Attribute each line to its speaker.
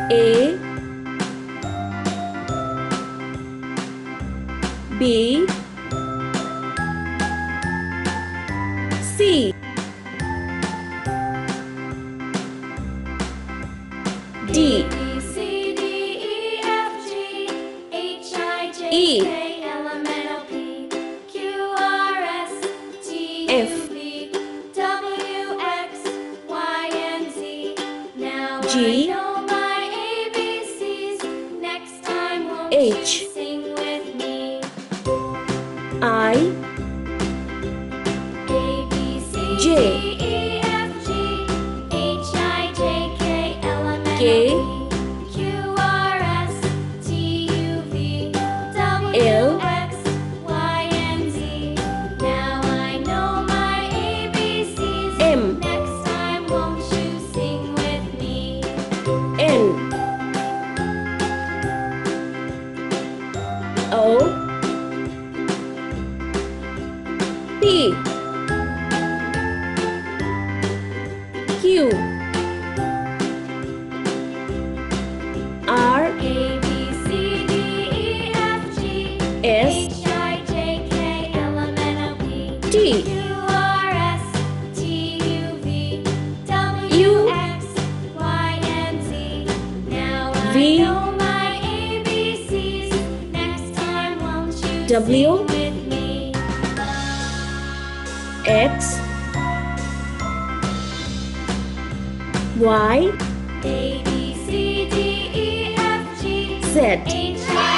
Speaker 1: A B C D E F G H I J K L M N O P Q R S T U V W X Y Z